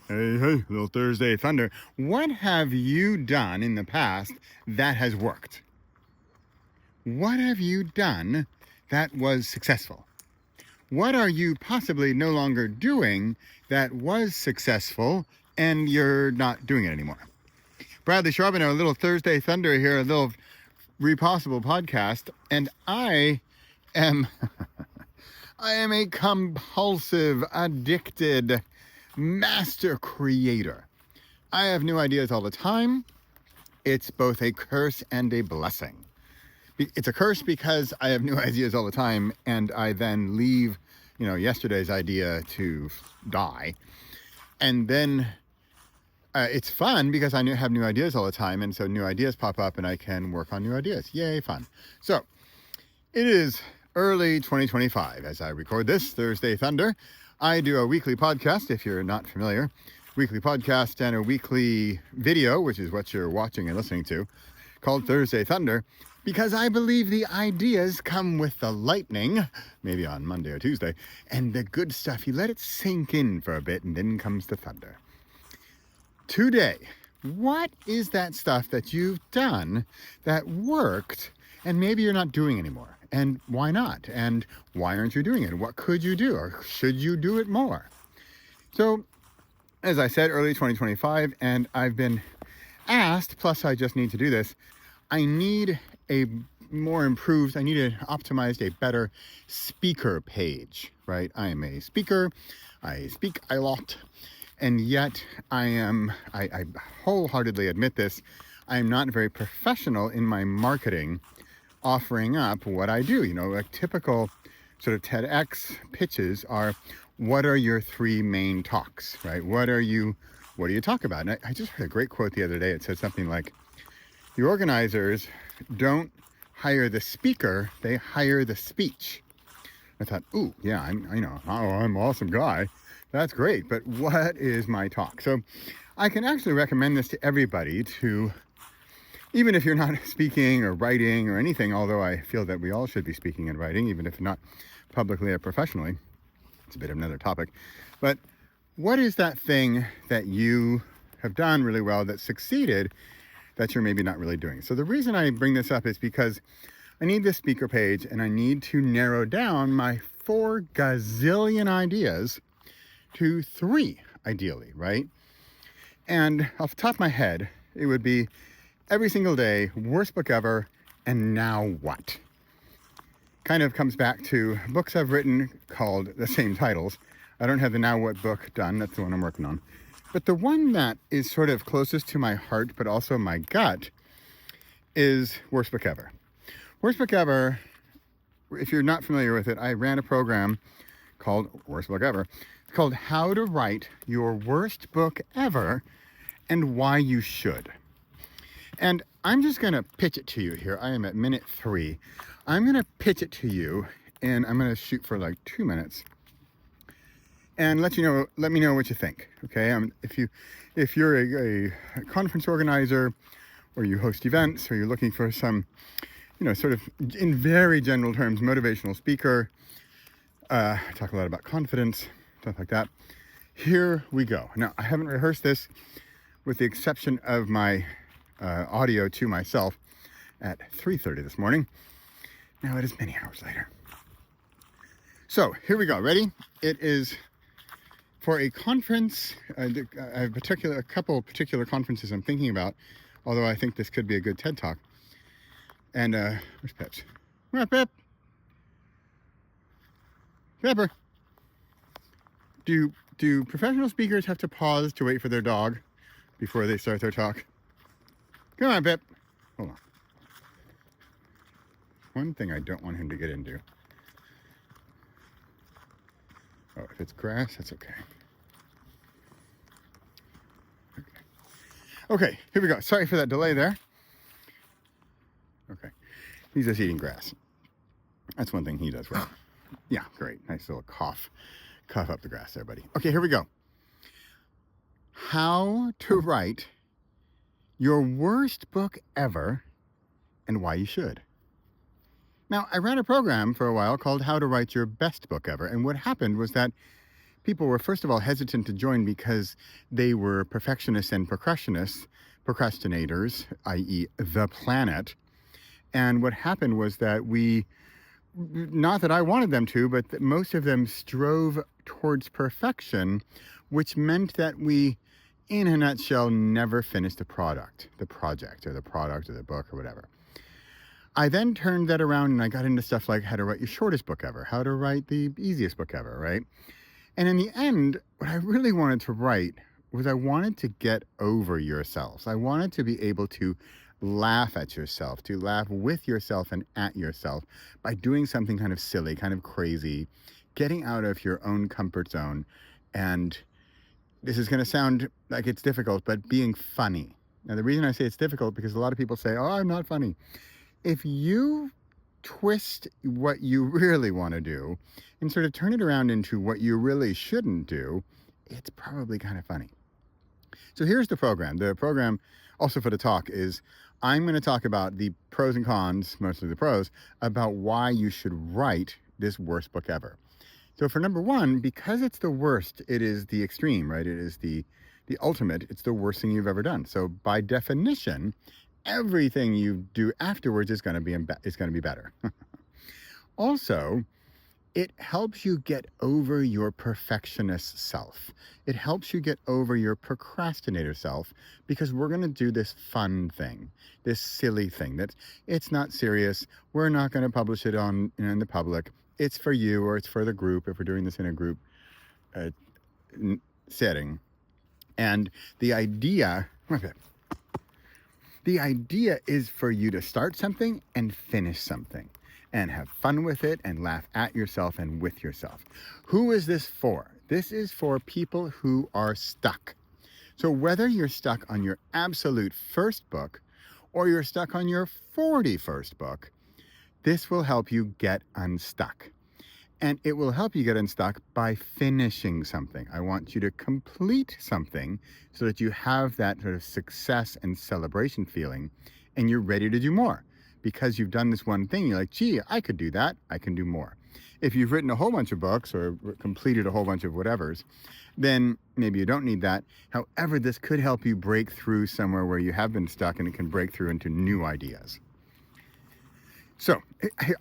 Hey, little Thursday Thunder. What have you done in the past that has worked? What have you done that was successful? What are you possibly no longer doing that was successful and you're not doing it anymore? Bradley Charbonneau, a little Thursday Thunder here, a little Repossible podcast, and I am I am a compulsive, addicted master creator. I have new ideas all the time. It's both a curse and a blessing. It's a curse because I have new ideas all the time and I then leave, yesterday's idea to die. And then it's fun because I have new ideas all the time. And so new ideas pop up and I can work on new ideas. Yay, fun. So it is early 2025 as I record this Thursday Thunder. I do a weekly podcast, if you're not familiar, weekly podcast and a weekly video, which is what you're watching and listening to, called Thursday Thunder, because I believe the ideas come with the lightning, maybe on Monday or Tuesday, and the good stuff, you let it sink in for a bit and then comes the thunder. Today, what is that stuff that you've done that worked and maybe you're not doing anymore? And why not? And why aren't you doing it? What could you do? Or should you do it more? So, as I said, early 2025, and I've been asked, plus I just need to do this, I need a more improved, I need an optimized, a better speaker page, right? I am a speaker, I speak a lot, and yet I wholeheartedly admit this, I am not very professional in my marketing, offering up what I do. Like typical sort of TEDx pitches are, what are your three main talks, right? What do you talk about? And I just heard a great quote the other day. It said something like, the organizers don't hire the speaker, they hire the speech. I thought, ooh, yeah, I'm an awesome guy. That's great, but what is my talk? So I can actually recommend this to everybody to, even if you're not speaking or writing or anything, although I feel that we all should be speaking and writing, even if not publicly or professionally. It's a bit of another topic. But what is that thing that you have done really well that succeeded that you're maybe not really doing? So the reason I bring this up is because I need this speaker page and I need to narrow down my 4 gazillion ideas to 3, ideally, right? And off the top of my head, it would be every single day, worst book ever, and now what? Kind of comes back to books I've written called the same titles. I don't have the Now What book done. That's the one I'm working on. But the one that is sort of closest to my heart, but also my gut, is Worst Book Ever. Worst Book Ever, if you're not familiar with it, I ran a program called Worst Book Ever. It's called How to Write Your Worst Book Ever and Why You Should. And I'm just going to pitch it to you here. I am at minute 3. I'm going to pitch it to you, and I'm going to shoot for like 2 minutes. And let me know what you think. Okay, if you're a conference organizer, or you host events, or you're looking for some, sort of in very general terms, motivational speaker, talk a lot about confidence, stuff like that. Here we go. Now, I haven't rehearsed this, with the exception of my audio to myself at 3:30 this morning. Now it is many hours later. So here we go. Ready? It is for a conference. I have a couple particular conferences I'm thinking about, although I think this could be a good TED Talk. And where's Peps? Where Pep? Pepper. Do professional speakers have to pause to wait for their dog before they start their talk? Come on, Pep. Hold on. One thing I don't want him to get into. Oh, if it's grass, that's okay. Okay, here we go. Sorry for that delay there. Okay, he's just eating grass. That's one thing he does well. Yeah, great. Nice little cough up the grass there, buddy. Okay, here we go. How to write your worst book ever and why you should. Now, I ran a program for a while called How to Write Your Best Book Ever, and what happened was that people were, first of all, hesitant to join because they were perfectionists and procrastinators, i.e. the planet. And what happened was that not that I wanted them to, but that most of them strove towards perfection, which meant that we, in a nutshell, never finished the project, or the book, or whatever. I then turned that around and I got into stuff like how to write your shortest book ever, how to write the easiest book ever, right? And in the end, what I really wanted to write was I wanted to get over yourselves. I wanted to be able to laugh at yourself, to laugh with yourself and at yourself by doing something kind of silly, kind of crazy, getting out of your own comfort zone. And this is going to sound like it's difficult, but being funny. Now, the reason I say it's difficult because a lot of people say, oh, I'm not funny. If you twist what you really want to do and sort of turn it around into what you really shouldn't do, it's probably kind of funny. So here's the program. The program also for the talk is I'm going to talk about the pros and cons, mostly the pros, about why you should write this worst book ever. So for number one, because it's the worst, it is the extreme, right? It is the ultimate. It's the worst thing you've ever done. So by definition, everything you do afterwards is going to be better. Also, it helps you get over your perfectionist self. It helps you get over your procrastinator self because we're going to do this fun thing, this silly thing that it's not serious. We're not going to publish it in the public. It's for you or it's for the group if we're doing this in a group setting. And the idea is for you to start something and finish something and have fun with it and laugh at yourself and with yourself. Who is this for? This is for people who are stuck. So whether you're stuck on your absolute first book or you're stuck on your 41st book, this will help you get unstuck. And it will help you get unstuck by finishing something. I want you to complete something so that you have that sort of success and celebration feeling and you're ready to do more. Because you've done this one thing, you're like, gee, I could do that. I can do more. If you've written a whole bunch of books or completed a whole bunch of whatevers, then maybe you don't need that. However, this could help you break through somewhere where you have been stuck and it can break through into new ideas. So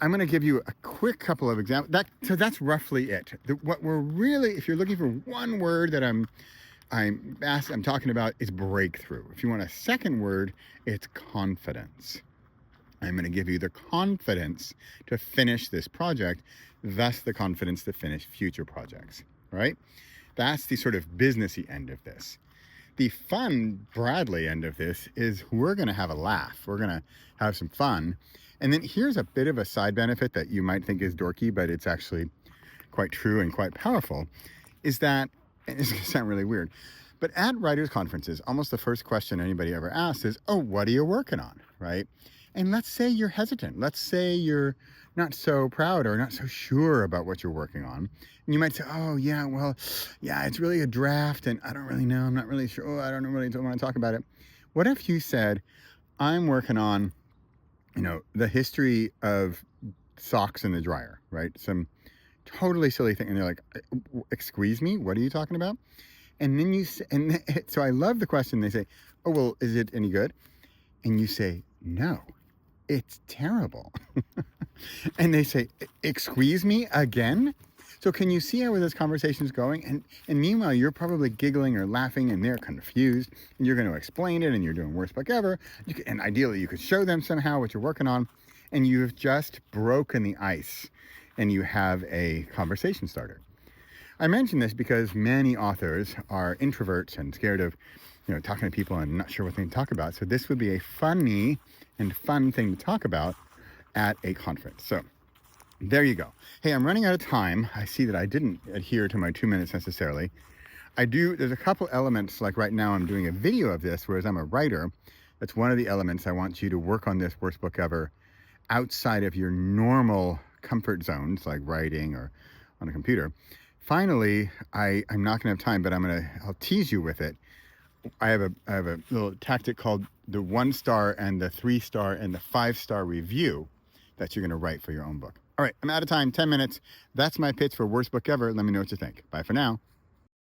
I'm going to give you a quick couple of examples. So that's roughly it. What we're really, if you're looking for one word that I'm talking about, is breakthrough. If you want a second word, it's confidence. I'm going to give you the confidence to finish this project, thus the confidence to finish future projects, right? That's the sort of businessy end of this. The fun, Bradley end of this is we're going to have a laugh. We're going to have some fun. And then here's a bit of a side benefit that you might think is dorky, but it's actually quite true and quite powerful, is that, and it's going to sound really weird, but at writers' conferences, almost the first question anybody ever asks is, oh, what are you working on, right? And let's say you're hesitant. Let's say you're not so proud or not so sure about what you're working on. And you might say, oh, yeah, well, yeah, it's really a draft and I don't really know. I'm not really sure. Oh, I don't really want to talk about it. What if you said, I'm working on, the history of socks in the dryer, right? Some totally silly thing. And they're like, excuse me, what are you talking about? And then so I love the question. They say, oh, well, is it any good? And you say, no, it's terrible. And they say, excuse me again? So can you see how this conversation is going? And meanwhile, you're probably giggling or laughing and they're confused and you're going to explain it and you're doing worst book ever. And ideally you could show them somehow what you're working on and you've just broken the ice and you have a conversation starter. I mention this because many authors are introverts and scared of, talking to people and not sure what they can talk about. So this would be a funny and fun thing to talk about at a conference. So there you go. Hey, I'm running out of time. I see that I didn't adhere to my 2 minutes necessarily. There's a couple elements, like right now I'm doing a video of this, whereas I'm a writer. That's one of the elements. I want you to work on this worst book ever outside of your normal comfort zones, like writing or on a computer. Finally, I'm not going to have time, but I'll tease you with it. I have a little tactic called the 1-star and the 3-star and the 5-star review that you're going to write for your own book. All right, I'm out of time, 10 minutes. That's my pitch for worst book ever. Let me know what you think. Bye for now.